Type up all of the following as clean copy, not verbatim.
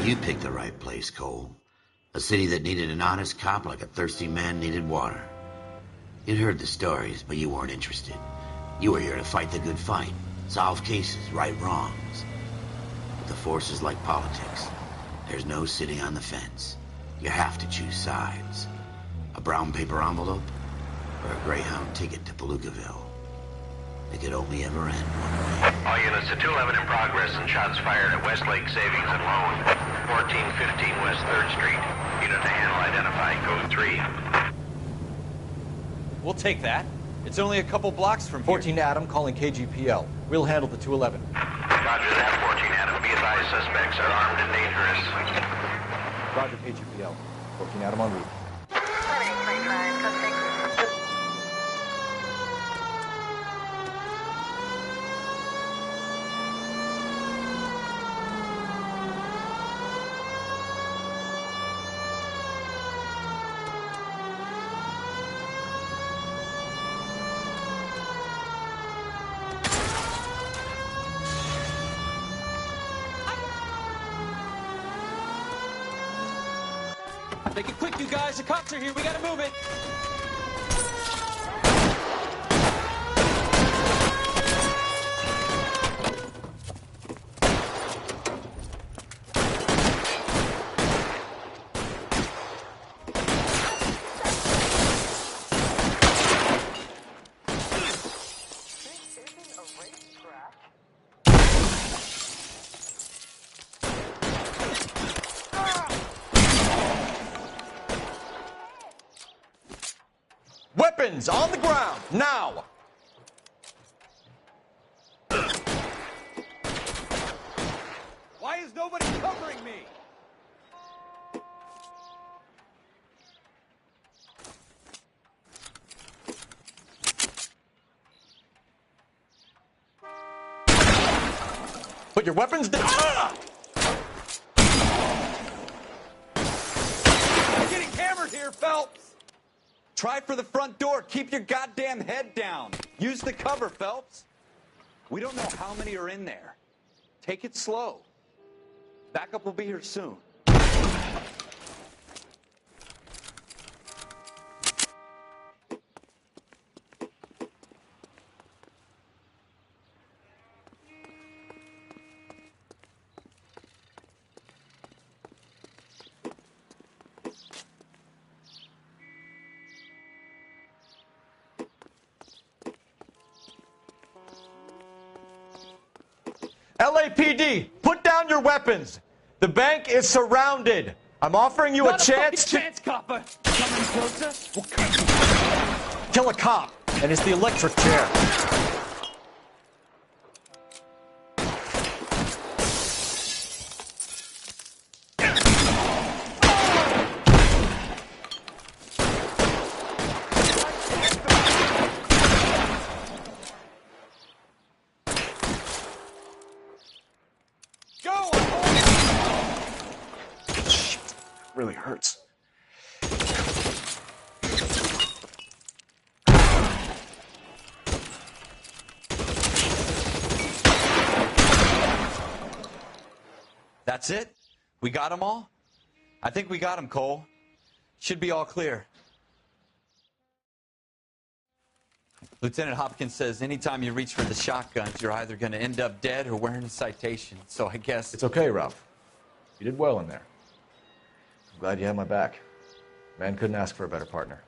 You picked the right place, Cole. A city that needed an honest cop like a thirsty man needed water. You'd heard the stories, but you weren't interested. You were here to fight the good fight, solve cases, right wrongs. But the force is like politics. There's no sitting on the fence. You have to choose sides. A brown paper envelope, or a Greyhound ticket to Palookaville. It could only ever end one way. All units to 211 in progress and shots fired at Westlake Savings and Loan, 1415 West 3rd Street. Unit to handle identified, code 3. We'll take that. It's only a couple blocks from here. 14 Adam calling KGPL. We'll handle the 211. Roger that, 14 Adam. Be advised, suspects are armed and dangerous. Roger, KGPL. 14 Adam on route. Make it quick, you guys. The cops are here. We gotta move it. Weapons on the ground, now! Why is nobody covering me? Put your weapons down! I'm getting hammered here, Phelps! Try for the front door. Keep your goddamn head down. Use the cover, Phelps. We don't know how many are in there. Take it slow. Backup will be here soon. LAPD, put down your weapons. The bank is surrounded. I'm offering you a chance to copper. Coming closer. We'll cut you. kill a cop, and it's the electric chair. Really hurts. That's it? We got them all? I think we got them, Cole. Should be all clear. Lieutenant Hopkins says anytime you reach for the shotguns, you're either going to end up dead or wearing a citation. So I guess... It's okay, Ralph. You did well in there. I'm glad you had my back. Man couldn't ask for a better partner.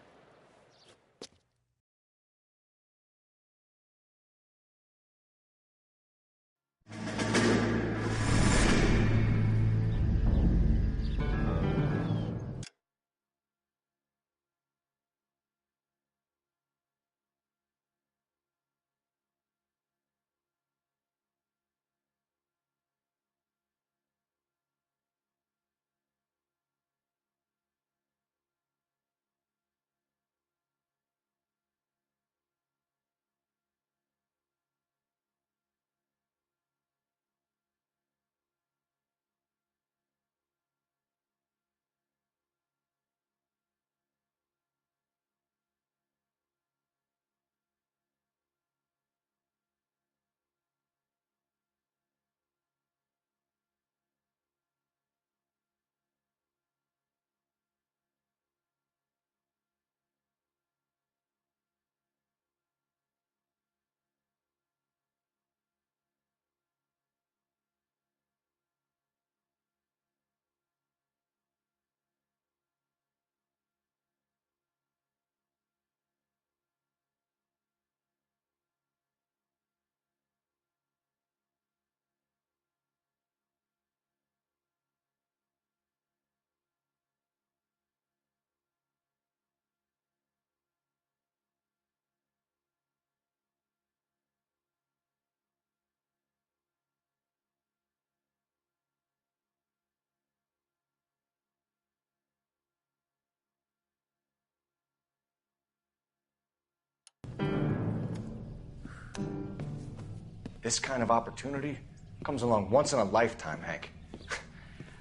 This kind of opportunity comes along once in a lifetime, Hank.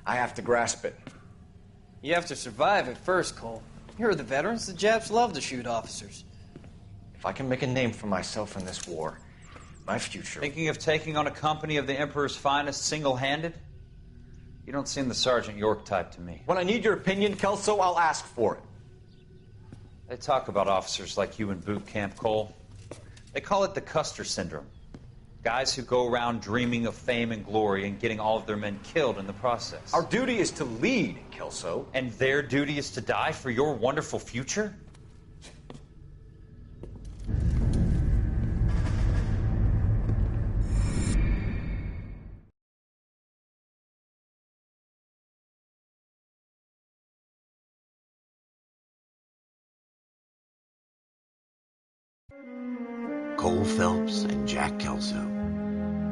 I have to grasp it. You have to survive it first, Cole. You're the veterans. The Japs love to shoot officers. If I can make a name for myself in this war, my future... Thinking of taking on a company of the Emperor's finest single-handed? You don't seem the Sergeant York type to me. When I need your opinion, Kelso, I'll ask for it. They talk about officers like you in boot camp, Cole. They call it the Custer syndrome. Guys who go around dreaming of fame and glory and getting all of their men killed in the process. Our duty is to lead, Kelso. And their duty is to die for your wonderful future? Cole Phelps and Jack Kelso.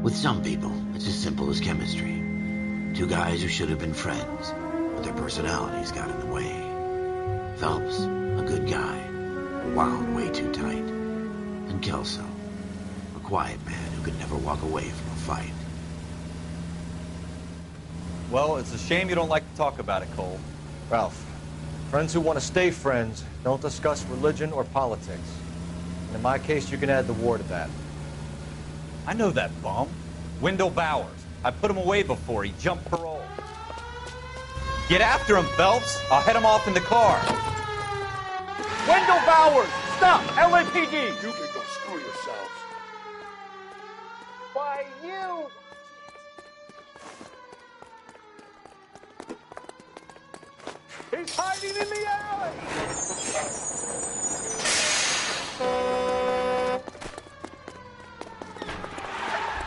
With some people, it's as simple as chemistry. Two guys who should have been friends, but their personalities got in the way. Phelps, a good guy, wound way too tight. And Kelso, a quiet man who could never walk away from a fight. Well, it's a shame you don't like to talk about it, Cole. Ralph, friends who want to stay friends don't discuss religion or politics. And in my case, you can add the war to that. I know that bum. Wendell Bowers. I put him away before. He jumped parole. Get after him, Phelps. I'll head him off in the car. Wendell Bowers! Stop! LAPD! You can go screw yourselves. Why, you... He's hiding in the alley!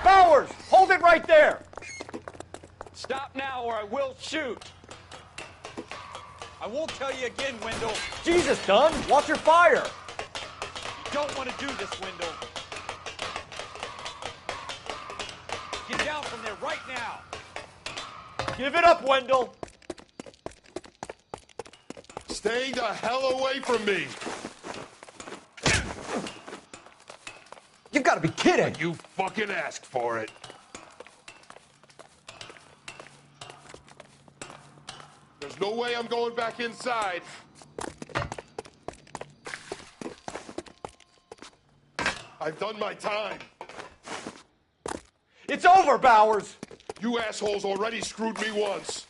Bowers! Hold it right there! Stop now or I will shoot. I won't tell you again, Wendell. Jesus, Dunn! Watch your fire! You don't want to do this, Wendell. Get down from there right now. Give it up, Wendell! Stay the hell away from me. You've got to be kidding! You fucking asked for it. There's no way I'm going back inside. I've done my time. It's over, Bowers! You assholes already screwed me once.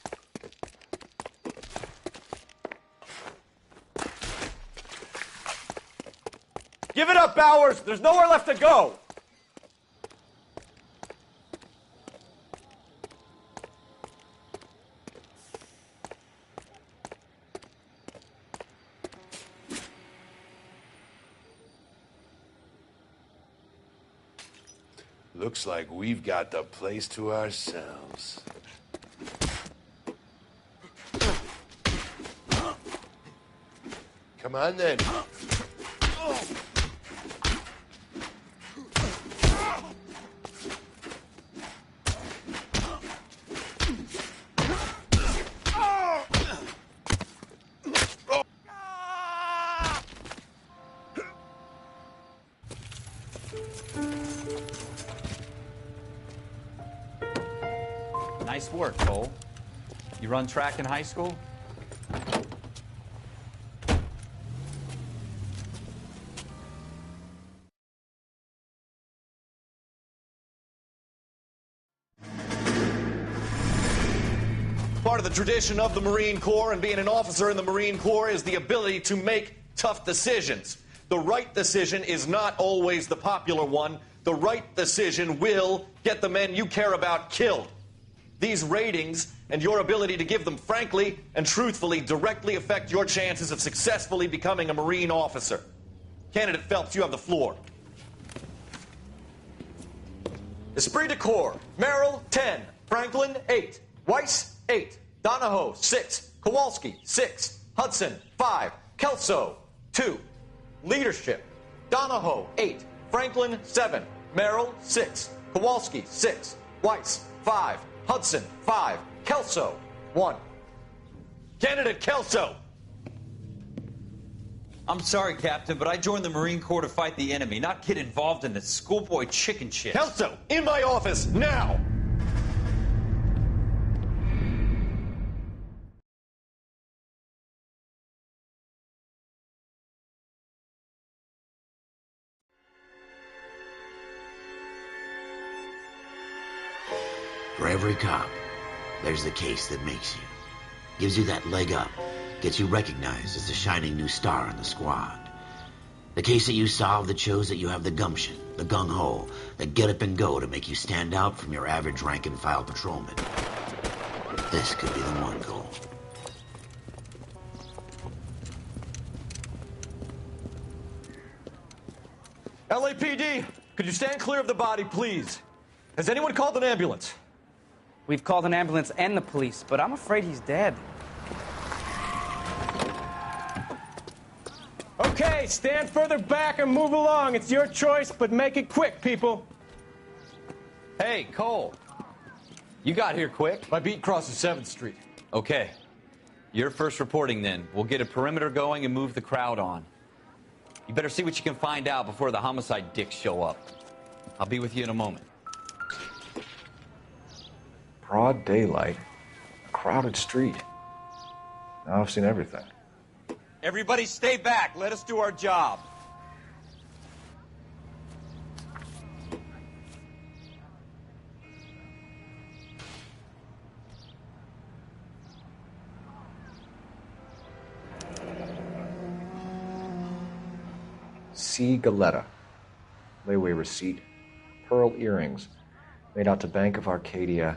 Give it up, Bowers! There's nowhere left to go! Looks like we've got the place to ourselves. Come on then. Nice work, Cole. You run track in high school? Part of the tradition of the Marine Corps and being an officer in the Marine Corps is the ability to make tough decisions. The right decision is not always the popular one. The right decision will get the men you care about killed. These ratings and your ability to give them frankly and truthfully directly affect your chances of successfully becoming a Marine officer. Candidate Phelps, you have the floor. Esprit de Corps, Merrill, 10. Franklin, 8. Weiss, 8. Donahoe, 6. Kowalski, 6. Hudson, 5. Kelso, 2. Leadership, Donahoe, 8. Franklin, 7. Merrill, 6. Kowalski, 6. Weiss, 5. Hudson, 5. Kelso, 1. Candidate Kelso. I'm sorry, Captain, but I joined the Marine Corps to fight the enemy, not get involved in this schoolboy chicken shit. Kelso, in my office, now! For every cop, there's the case that makes you. Gives you that leg up. Gets you recognized as the shining new star in the squad. The case that you solve that shows that you have the gumption, the gung-ho, the get up and go to make you stand out from your average rank-and-file patrolman. This could be the one, Cole. LAPD, could you stand clear of the body, please? Has anyone called an ambulance? We've called an ambulance and the police, but I'm afraid he's dead. Okay, stand further back and move along. It's your choice, but make it quick, people. Hey, Cole. You got here quick. My beat crosses 7th Street. Okay. You're first reporting then. We'll get a perimeter going and move the crowd on. You better see what you can find out before the homicide dicks show up. I'll be with you in a moment. Broad daylight, a crowded street. Now I've seen everything. Everybody stay back. Let us do our job. C. Galetta. Layaway receipt. Pearl earrings. Made out to Bank of Arcadia.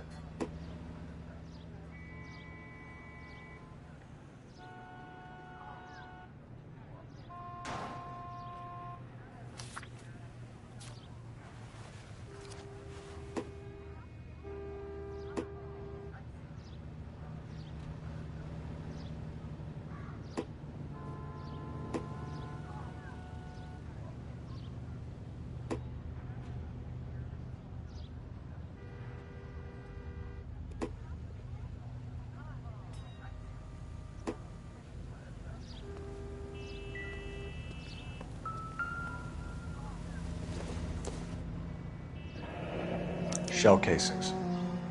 Shell casings.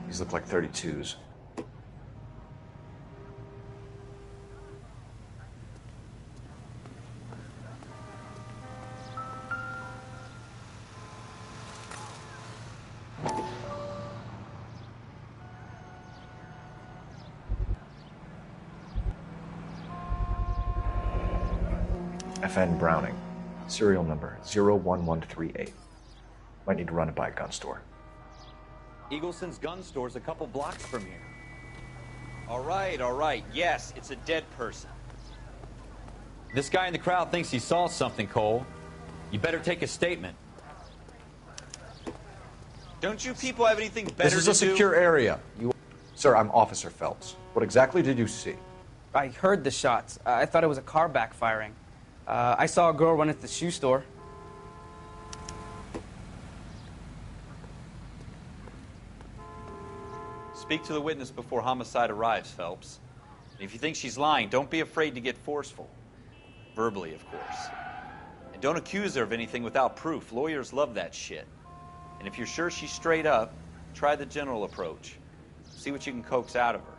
These look like 32s. FN Browning. Serial number 01138. Might need to run it by a gun store. Eagleson's gun store's a couple blocks from here. All right. Yes, it's a dead person. This guy in the crowd thinks he saw something, Cole. You better take a statement. Don't you people have anything better to do? This is a secure area. Sir, I'm Officer Phelps. What exactly did you see? I heard the shots. I thought it was a car backfiring. I saw a girl run into the shoe store. Speak to the witness before homicide arrives, Phelps. And if you think she's lying, don't be afraid to get forceful. Verbally, of course. And don't accuse her of anything without proof. Lawyers love that shit. And if you're sure she's straight up, try the general approach. See what you can coax out of her.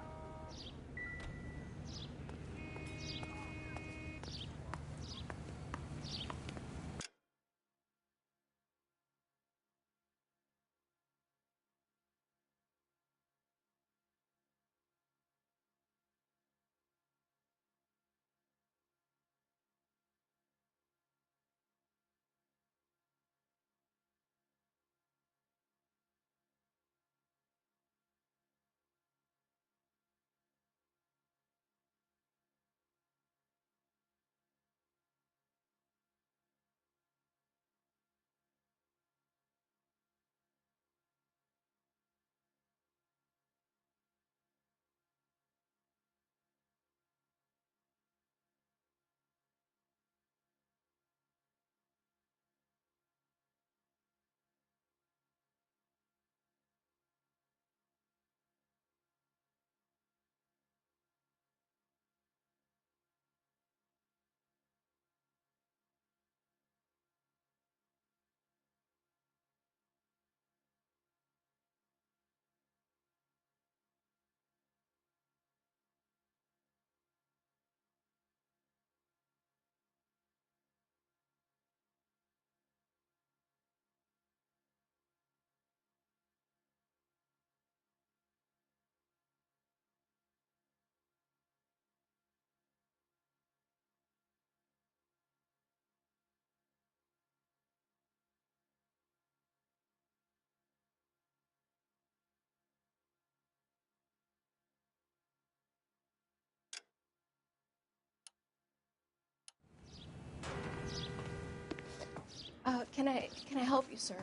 Can I help you, sir?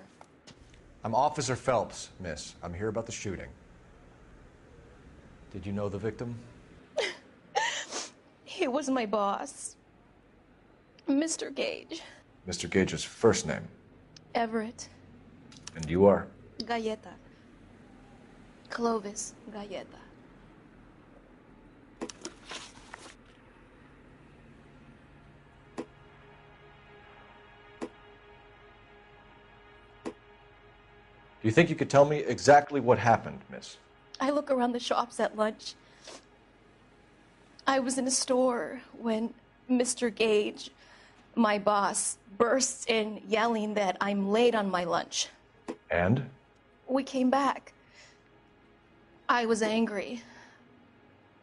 I'm Officer Phelps, miss. I'm here about the shooting. Did you know the victim? He was my boss, Mr. Gage. Mr. Gage's first name. Everett. And you are? Galleta. Clovis Galleta. Do you think you could tell me exactly what happened, miss? I look around the shops at lunch. I was in a store when Mr. Gage, my boss, bursts in yelling that I'm late on my lunch. And? We came back. I was angry.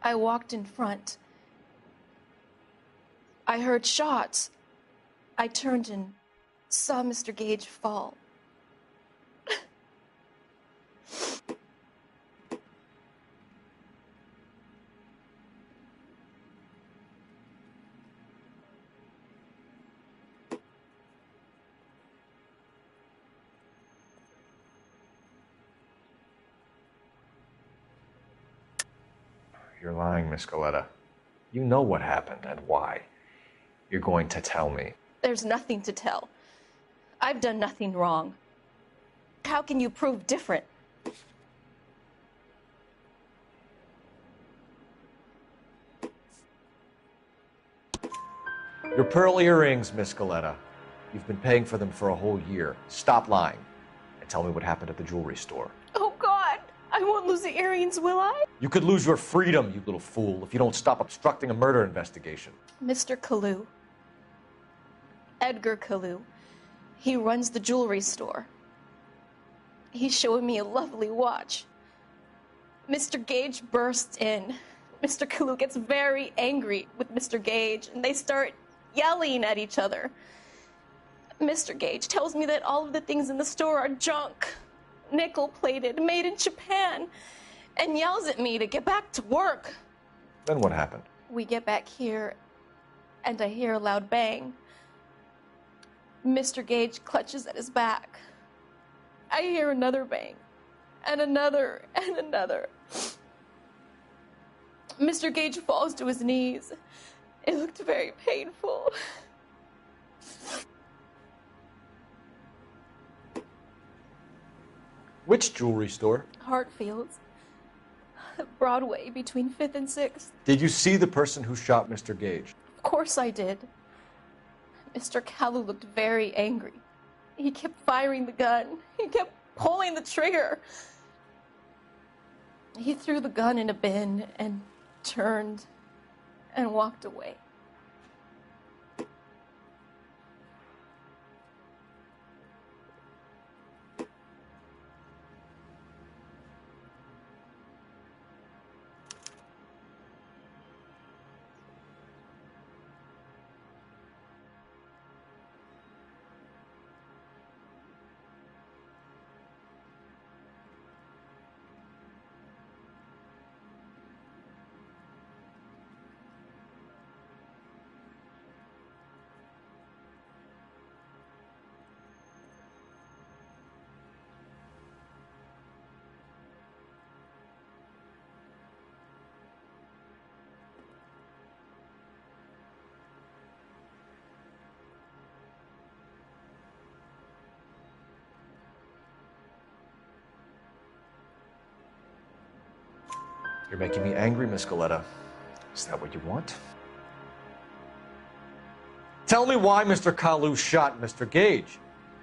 I walked in front. I heard shots. I turned and saw Mr. Gage fall. You're lying, Miss Galleta. You know what happened and why. You're going to tell me. There's nothing to tell. I've done nothing wrong. How can you prove different? Your pearl earrings, Miss Galleta. You've been paying for them for a whole year. Stop lying and tell me what happened at the jewelry store. Oh, God! I won't lose the earrings, will I? You could lose your freedom, you little fool, if you don't stop obstructing a murder investigation. Mr. Kalu. Edgar Kalu. He runs the jewelry store. He's showing me a lovely watch. Mr. Gage bursts in. Mr. Kalu gets very angry with Mr. Gage, and they start yelling at each other. Mr. Gage tells me that all of the things in the store are junk, nickel-plated, made in Japan, and yells at me to get back to work. Then what happened? We get back here, and I hear a loud bang. Mr. Gage clutches at his back. I hear another bang, and another, and another. Mr. Gage falls to his knees. It looked very painful. Which jewelry store? Hartfield's. Broadway, between 5th and 6th. Did you see the person who shot Mr. Gage? Of course I did. Mr. Kalu looked very angry. He kept firing the gun. He kept pulling the trigger. He threw the gun in a bin and turned and walked away. You're making me angry, Miss Galleta. Is that what you want? Tell me why Mr. Kalu shot Mr. Gage.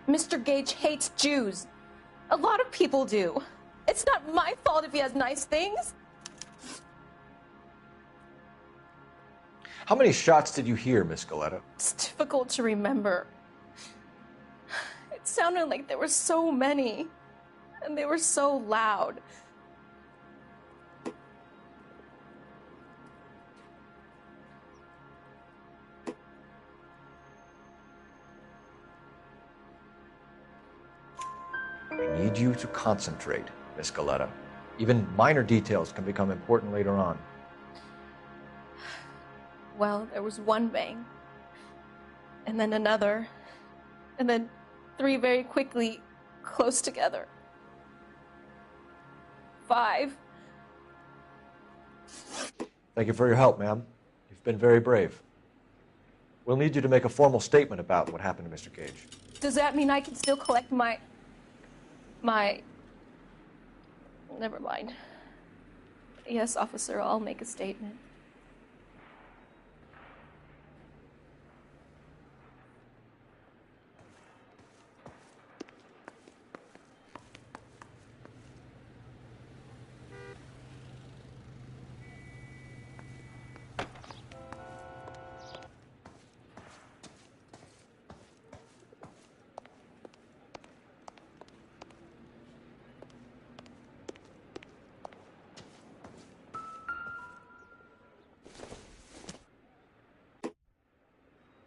Mr. Gage hates Jews. A lot of people do. It's not my fault if he has nice things. How many shots did you hear, Miss Galleta? It's difficult to remember. It sounded like there were so many, and they were so loud. I need you to concentrate, Miss Galleta. Even minor details can become important later on. Well, there was one bang, and then another, and then 3 very quickly, close together. 5. Thank you for your help, ma'am. You've been very brave. We'll need you to make a formal statement about what happened to Mr. Gage. Does that mean I can still collect my... Never mind. Yes, officer, I'll make a statement.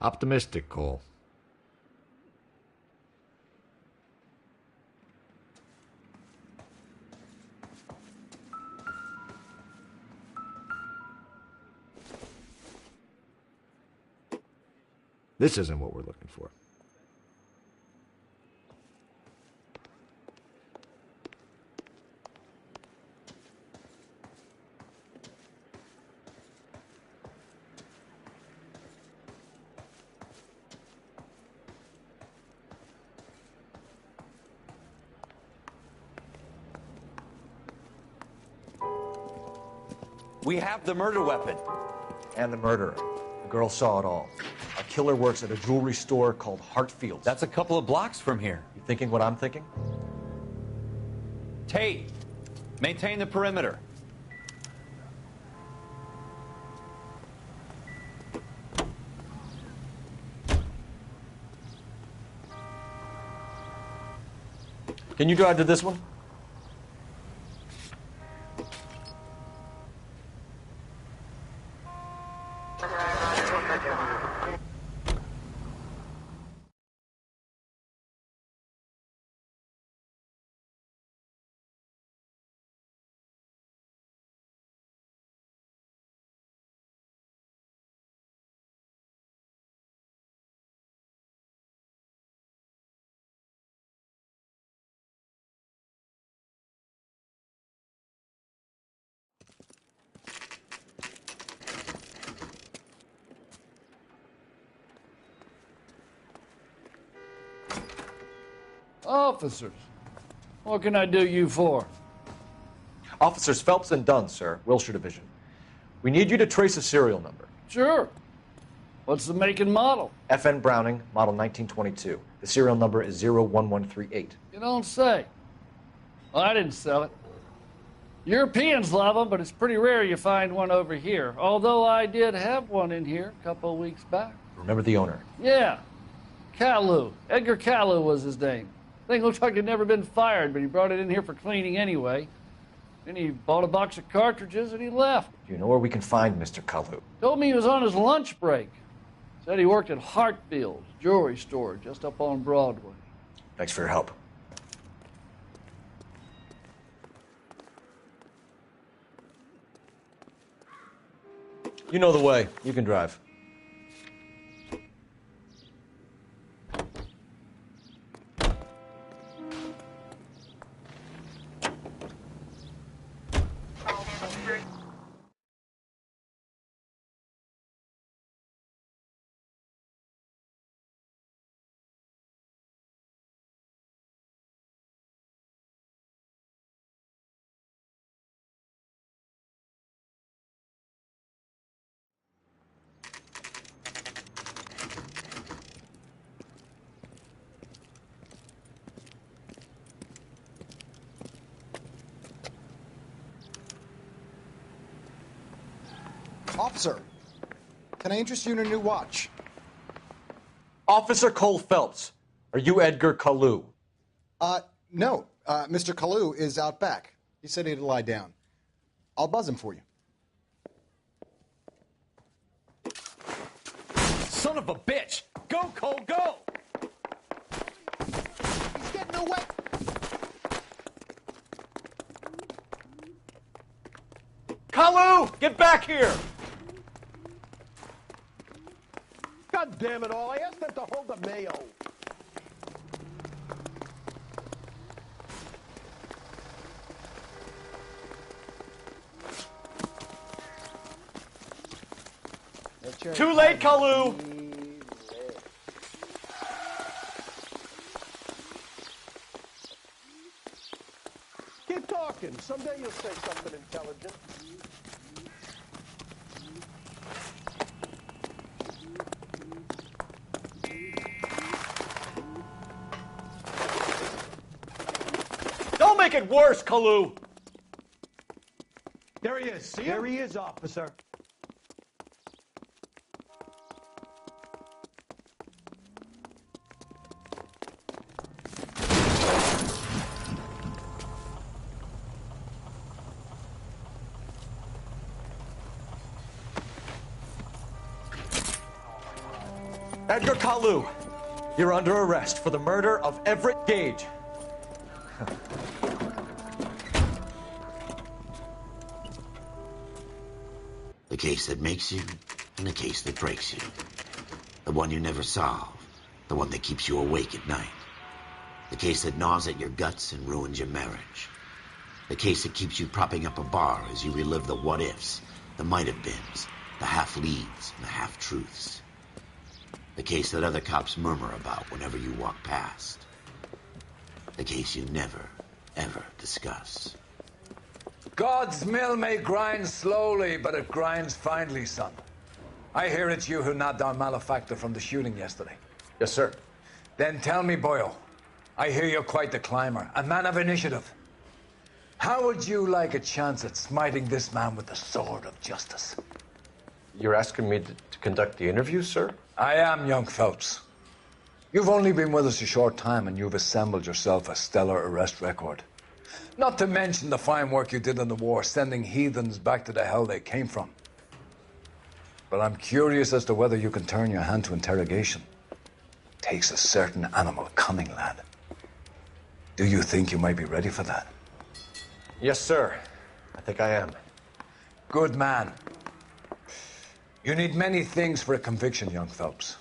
Optimistic, Cole. This isn't what we're looking for. We have the murder weapon. And the murderer. The girl saw it all. Our killer works at a jewelry store called Hartfield's. That's a couple of blocks from here. You thinking what I'm thinking? Tate, maintain the perimeter. Can you drive to this one? Officers, what can I do you for? Officers Phelps and Dunn, sir, Wilshire Division. We need you to trace a serial number. Sure. What's the make and model? FN Browning, model 1922. The serial number is 01138. You don't say. Well, I didn't sell it. Europeans love them, but it's pretty rare you find one over here. Although I did have one in here a couple of weeks back. Remember the owner? Yeah. Kalu. Edgar Kalu was his name. Thing looks like it'd never been fired, but he brought it in here for cleaning anyway. Then he bought a box of cartridges and he left. Do you know where we can find Mr. Kalu? Told me he was on his lunch break. Said he worked at Hartfield's jewelry store just up on Broadway. Thanks for your help. You know the way. You can drive. Officer, can I interest you in a new watch? Officer Cole Phelps, are you Edgar Kalu? No. Mr. Kalu is out back. He said he'd lie down. I'll buzz him for you. Son of a bitch! Go, Cole, go! He's getting away! Kalu, get back here! God damn it all, I asked them to hold the mayo. Too late, Kalu! Keep talking. Someday you'll say something intelligent. Don't make it worse, Kalu! There he is. See him? There he is, officer. Edgar Kalu, you're under arrest for the murder of Everett Gage. The case that makes you, and the case that breaks you. The one you never solve. The one that keeps you awake at night. The case that gnaws at your guts and ruins your marriage. The case that keeps you propping up a bar as you relive the what-ifs, the might-have-beens, the half-leads, and the half-truths. The case that other cops murmur about whenever you walk past. The case you never, ever discuss. God's mill may grind slowly, but it grinds finely, son. I hear it's you who nabbed our malefactor from the shooting yesterday. Yes, sir. Then tell me, Boyle, I hear you're quite the climber, a man of initiative. How would you like a chance at smiting this man with the sword of justice? You're asking me to conduct the interview, sir? I am, young Phelps. You've only been with us a short time, and you've assembled yourself a stellar arrest record. Not to mention the fine work you did in the war, sending heathens back to the hell they came from. But I'm curious as to whether you can turn your hand to interrogation. Takes a certain animal cunning, lad. Do you think you might be ready for that? Yes, sir. I think I am. Good man. You need many things for a conviction, young Phelps.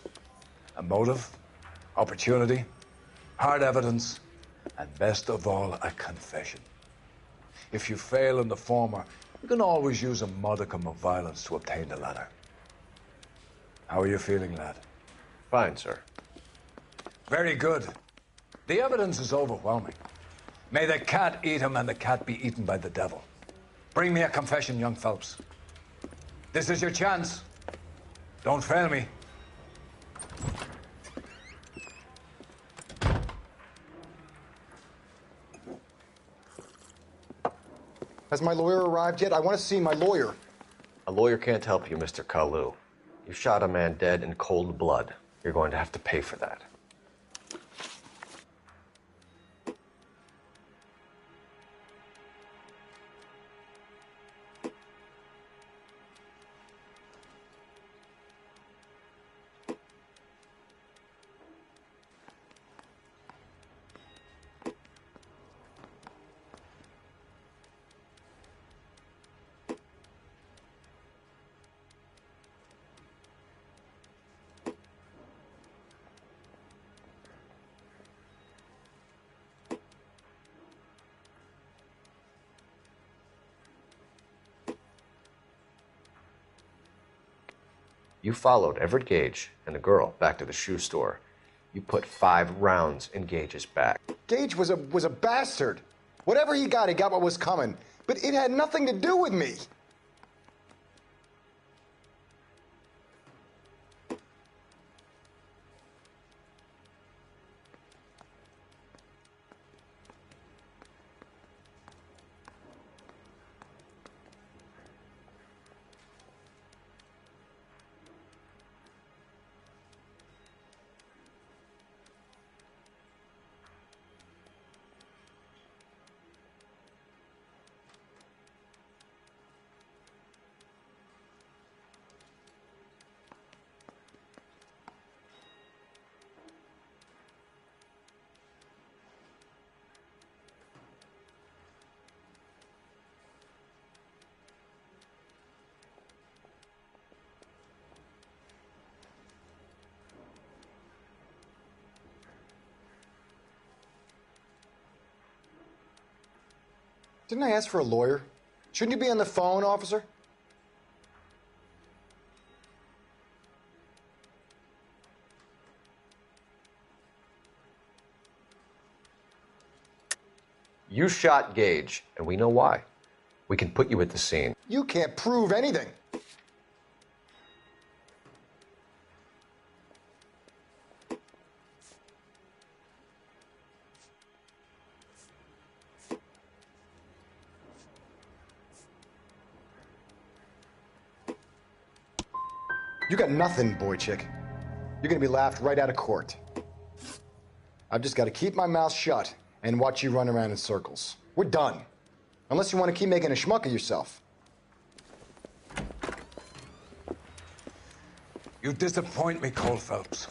A motive, opportunity, hard evidence, and best of all, a confession. If you fail in the former, you can always use a modicum of violence to obtain the latter. How are you feeling, lad? Fine, sir. Very good. The evidence is overwhelming. May the cat eat him and the cat be eaten by the devil. Bring me a confession, young Phelps. This is your chance. Don't fail me. Has my lawyer arrived yet? I want to see my lawyer. A lawyer can't help you, Mr. Kalu. You shot a man dead in cold blood. You're going to have to pay for that. You followed Everett Gage and the girl back to the shoe store. You put 5 rounds in Gage's back. Gage was a bastard. Whatever he got what was coming. But it had nothing to do with me. Didn't I ask for a lawyer? Shouldn't you be on the phone, officer? You shot Gage, and we know why. We can put you at the scene. You can't prove anything. You got nothing, boy chick. You're gonna be laughed right out of court. I've just got to keep my mouth shut and watch you run around in circles. We're done. Unless you want to keep making a schmuck of yourself. You disappoint me, Cole Phelps.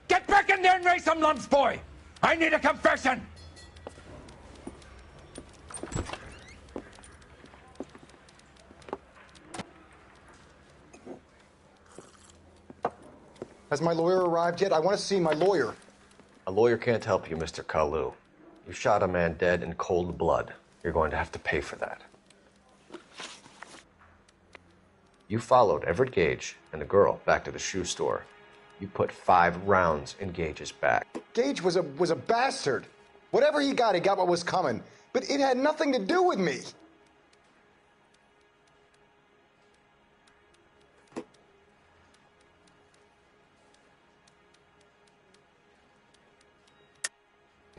Get back in there and raise some lumps, boy! I need a confession! Has my lawyer arrived yet? I want to see my lawyer. A lawyer can't help you, Mr. Kalu. You shot a man dead in cold blood. You're going to have to pay for that. You followed Everett Gage and the girl back to the shoe store. You put 5 rounds in Gage's back. Gage was a bastard. Whatever he got what was coming. But it had nothing to do with me.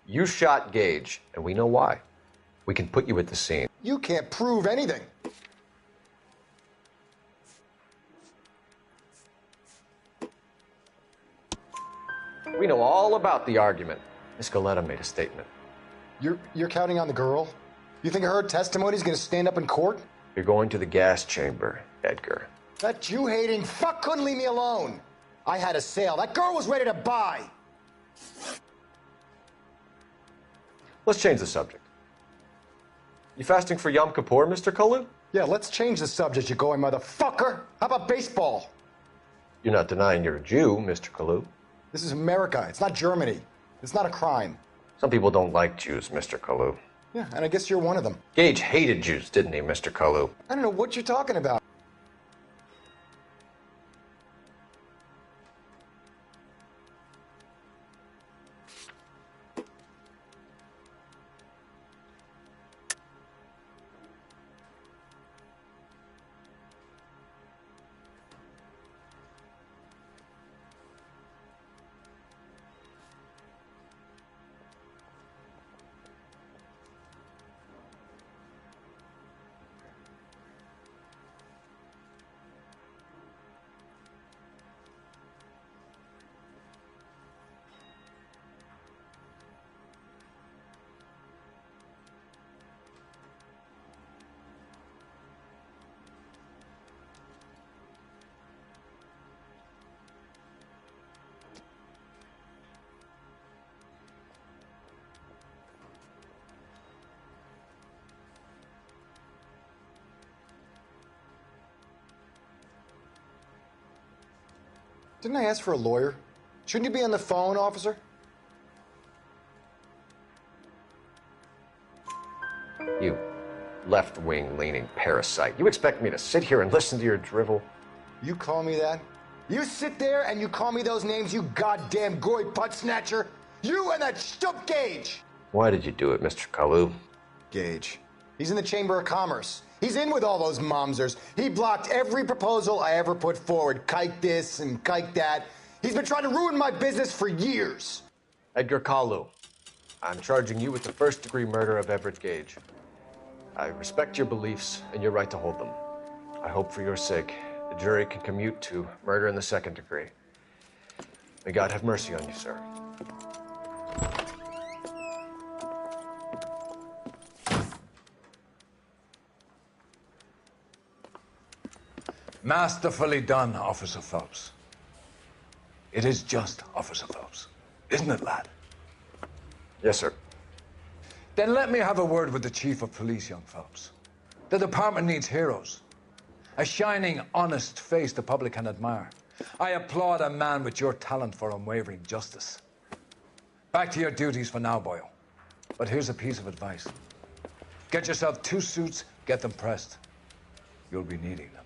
You shot Gage, and we know why. We can put you at the scene. You can't prove anything. We know all about the argument. Miss Galetta made a statement. You're counting on the girl? You think her testimony's gonna stand up in court? You're going to the gas chamber, Edgar. That Jew-hating fuck couldn't leave me alone. I had a sale. That girl was ready to buy. Let's change the subject. You fasting for Yom Kippur, Mr. Kalu? Yeah, let's change the subject, you going motherfucker. How about baseball? You're not denying you're a Jew, Mr. Kalu. This is America. It's not Germany. It's not a crime. Some people don't like Jews, Mr. Kalu. Yeah, and I guess you're one of them. Gage hated Jews, didn't he, Mr. Kalu? I don't know what you're talking about. Didn't I ask for a lawyer? Shouldn't you be on the phone, officer? You left-wing leaning parasite. You expect me to sit here and listen to your drivel? You call me that? You sit there and you call me those names, you goddamn goy putt snatcher? You and that stup Gage! Why did you do it, Mr. Kalu? Gage. He's in the Chamber of Commerce. He's in with all those momsers. He blocked every proposal I ever put forward. Kike this and kike that. He's been trying to ruin my business for years. Edgar Kalu, I'm charging you with the first-degree murder of Everett Gage. I respect your beliefs and your right to hold them. I hope for your sake the jury can commute to murder in the second degree. May God have mercy on you, sir. Masterfully done, Officer Phelps. It is just Officer Phelps, isn't it, lad? Yes, sir. Then let me have a word with the Chief of Police, young Phelps. The department needs heroes. A shining, honest face the public can admire. I applaud a man with your talent for unwavering justice. Back to your duties for now, Boyle. But here's a piece of advice. Get yourself 2 suits, get them pressed. You'll be needing them.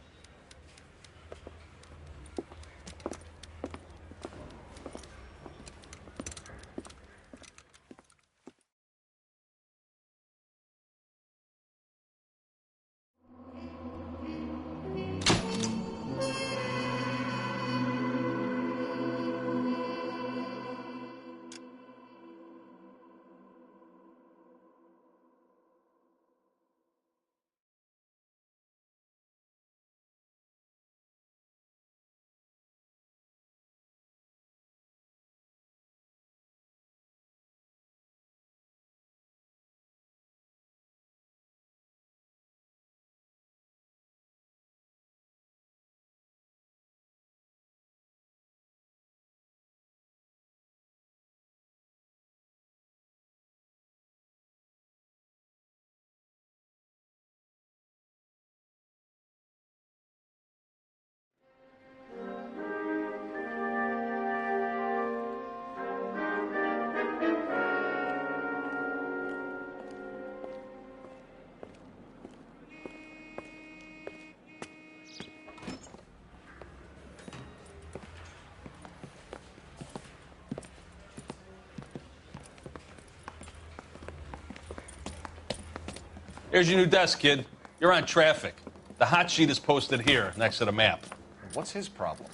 Here's your new desk, kid. You're on traffic. The hot sheet is posted here, next to the map. What's his problem?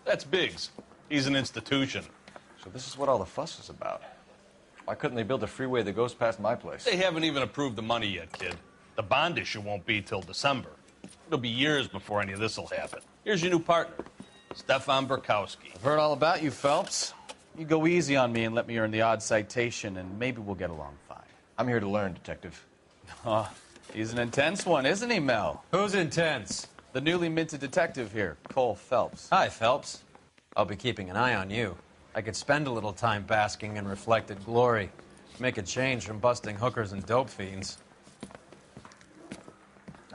That's Biggs. He's an institution. So this is what all the fuss is about. Why couldn't they build a freeway that goes past my place? They haven't even approved the money yet, kid. The bond issue won't be till December. It'll be years before any of this will happen. Here's your new partner, Stefan Burkowski. I've heard all about you, Phelps. You go easy on me and let me earn the odd citation, and maybe we'll get along fine. I'm here to learn, Detective. Oh, he's an intense one, isn't he, Mel? Who's intense? The newly minted detective here, Cole Phelps. Hi, Phelps. I'll be keeping an eye on you. I could spend a little time basking in reflected glory. Make a change from busting hookers and dope fiends.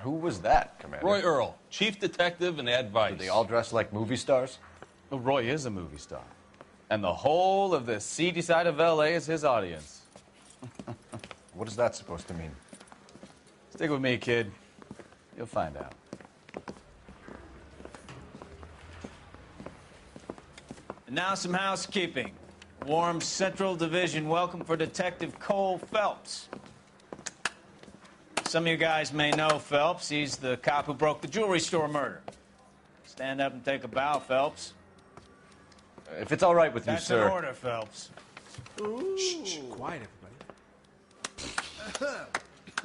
Who was that, Commander? Roy Earl, chief detective and advice. Do they all dress like movie stars? Well, Roy is a movie star. And the whole of the seedy side of L.A. is his audience. What is that supposed to mean? Stick with me, kid. You'll find out. And now some housekeeping. Warm Central Division welcome for Detective Cole Phelps. Some of you guys may know Phelps. He's the cop who broke the jewelry store murder. Stand up and take a bow, Phelps. If it's all right with you, That's sir. an order, Phelps. Shh, quiet, everybody.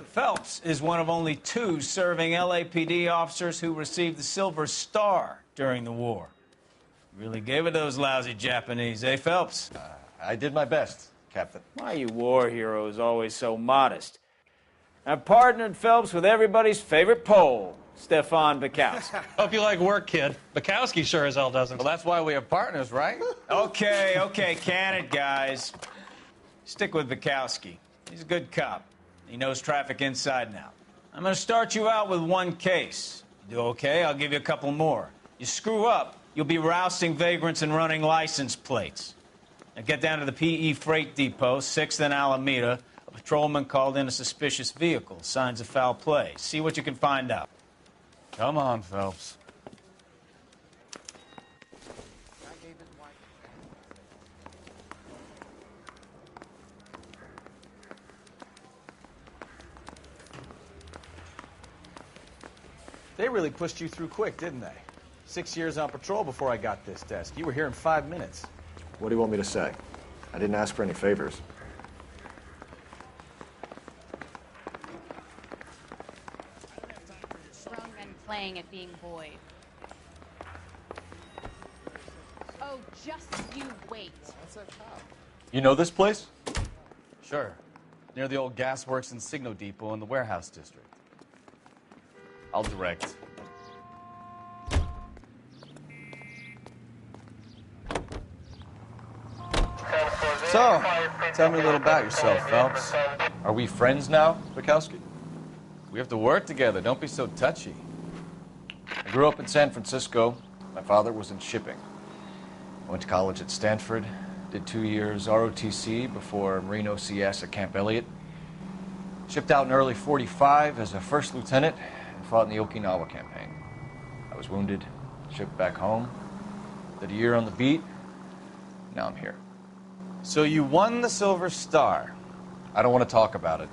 Phelps is one of only 2 serving LAPD officers who received the Silver Star during the war. Really gave it to those lousy Japanese, eh, Phelps? I did my best, Captain. Why are you war heroes always so modest? I've partnered Phelps with everybody's favorite Pole, Stefan Burkowski. Hope you like work, kid. Burkowski sure as hell doesn't. Well, that's why we have partners, right? Okay, can it, guys. Stick with Burkowski. He's a good cop. He knows traffic inside and out. I'm going to start you out with 1 case. You do okay, I'll give you a couple more. You screw up, you'll be rousting vagrants and running license plates. Now get down to the PE Freight Depot, 6th and Alameda. A patrolman called in a suspicious vehicle. Signs of foul play. See what you can find out. Come on, Phelps. They really pushed you through quick, didn't they? 6 years on patrol before I got this desk. You were here in 5 minutes. What do you want me to say? I didn't ask for any favors. Grown men playing at being boys. Oh, just you wait. You know this place? Sure. Near the old gasworks and Signo Depot in the warehouse district. I'll direct. So, tell me a little about yourself, Phelps. Are we friends now, Burkowski? We have to work together. Don't be so touchy. I grew up in San Francisco. My father was in shipping. I went to college at Stanford, did 2 years ROTC before Marine OCS at Camp Elliott. Shipped out in early '45 as a first lieutenant and fought in the Okinawa campaign. I was wounded, shipped back home, did a year on the beat. Now I'm here. So you won the Silver Star. I don't want to talk about it.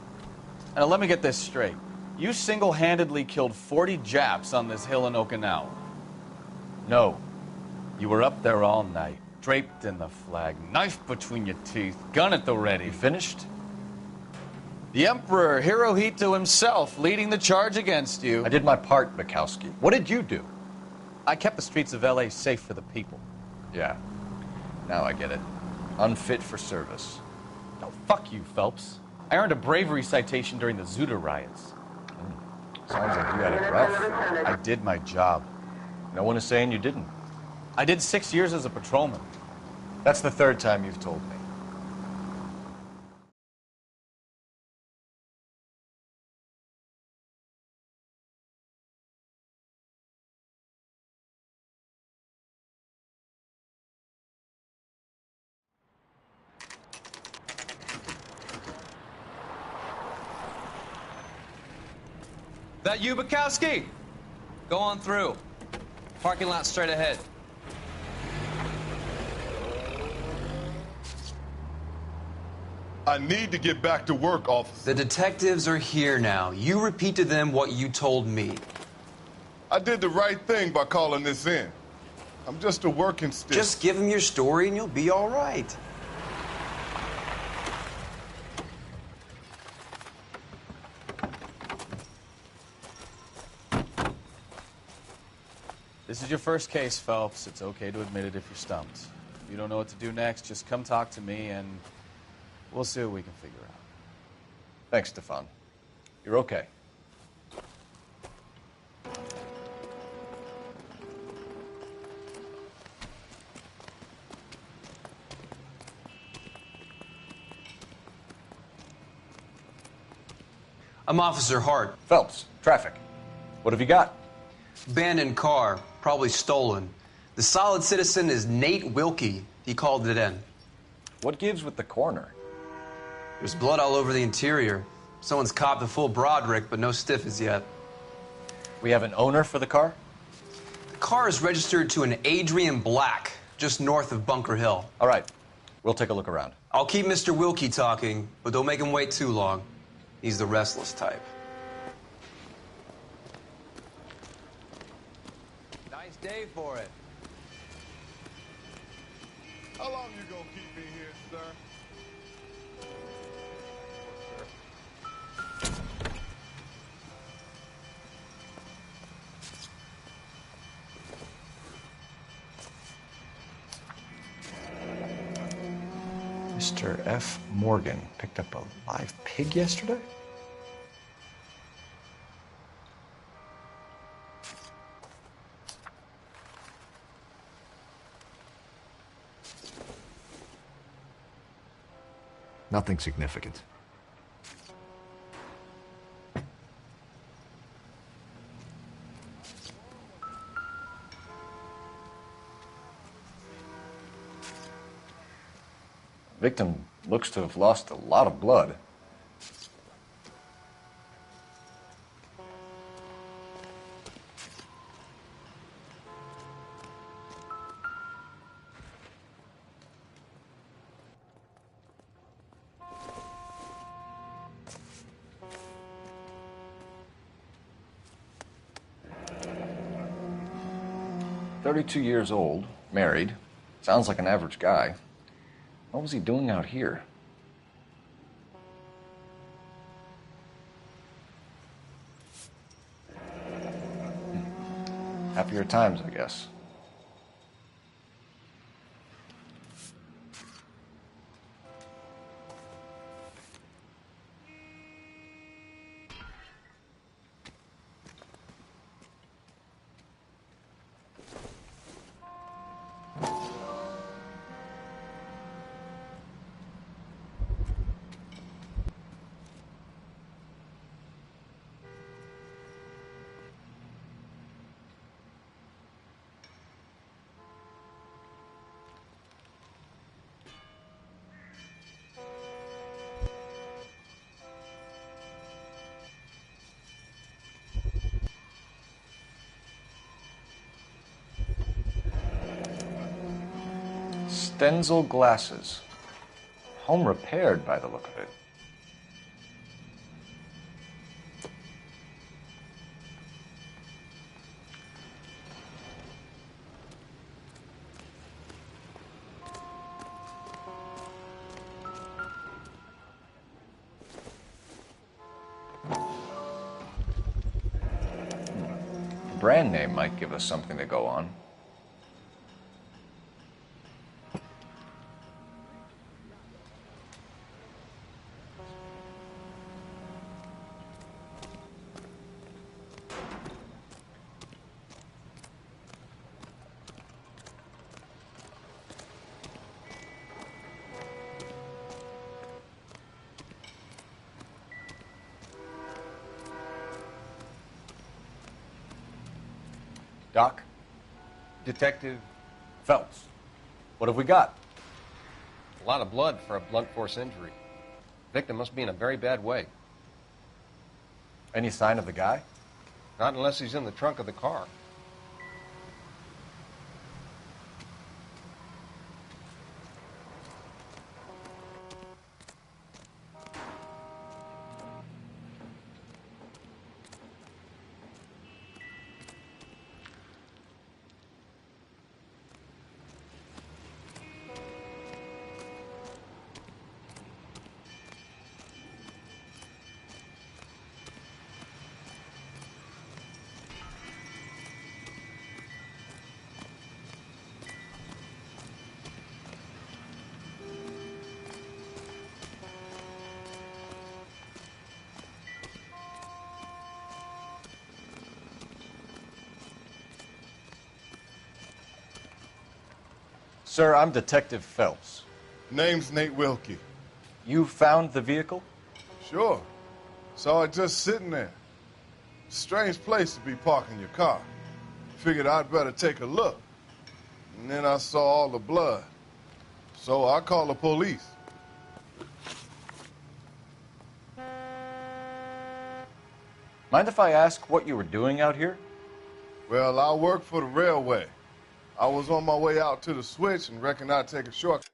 Now let me get this straight. You single-handedly killed 40 Japs on this hill in Okinawa. No. You were up there all night, draped in the flag, knife between your teeth, gun at the ready. You finished? The Emperor Hirohito himself leading the charge against you. I did my part, Burkowski. What did you do? I kept the streets of L.A. safe for the people. Yeah. Now I get it. Unfit for service. No, fuck you, Phelps. I earned a bravery citation during the Zuda riots. Sounds like you had it rough. I did my job. No one is saying you didn't. I did 6 years as a patrolman. That's the 3rd time you've told me. That you, Burkowski? Go on through. Parking lot straight ahead. I need to get back to work, officer. The detectives are here now. You repeat to them what you told me. I did the right thing by calling this in. I'm just a working stick. Just give them your story and you'll be all right. This is your first case, Phelps. It's okay to admit it if you're stumped. If you don't know what to do next, just come talk to me and we'll see what we can figure out. Thanks, Stefan. You're okay. I'm Officer Hart. Phelps, traffic. What have you got? Abandoned car, probably stolen. The solid citizen is Nate Wilkie. He called it in. What gives with the coroner? There's blood all over the interior. Someone's copped the full Broderick, but no stiff as yet. We have an owner for the car? The car is registered to an Adrian Black, just north of Bunker Hill. All right. We'll take a look around. I'll keep Mr. Wilkie talking, but don't make him wait too long. He's the restless type. Nice day for it. How long you gonna keep me here, sir? Mr. F. Morgan picked up a live pig yesterday? Nothing significant. Victim looks to have lost a lot of blood. "32 years old, married, sounds like an average guy. What was he doing out here?" Happier times, I guess. Stenzel glasses. Home repaired by the look of it. The brand name might give us something to go on. Doc? Detective Phelps. What have we got? A lot of blood for a blunt force injury. Victim must be in a very bad way. Any sign of the guy? Not unless he's in the trunk of the car. Sir, I'm Detective Phelps. Name's Nate Wilkie. You found the vehicle? Sure. Saw it just sitting there. Strange place to be parking your car. Figured I'd better take a look. And then I saw all the blood. So I called the police. Mind if I ask what you were doing out here? Well, I work for the railway. I was on my way out to the switch and reckoned I'd take a shortcut.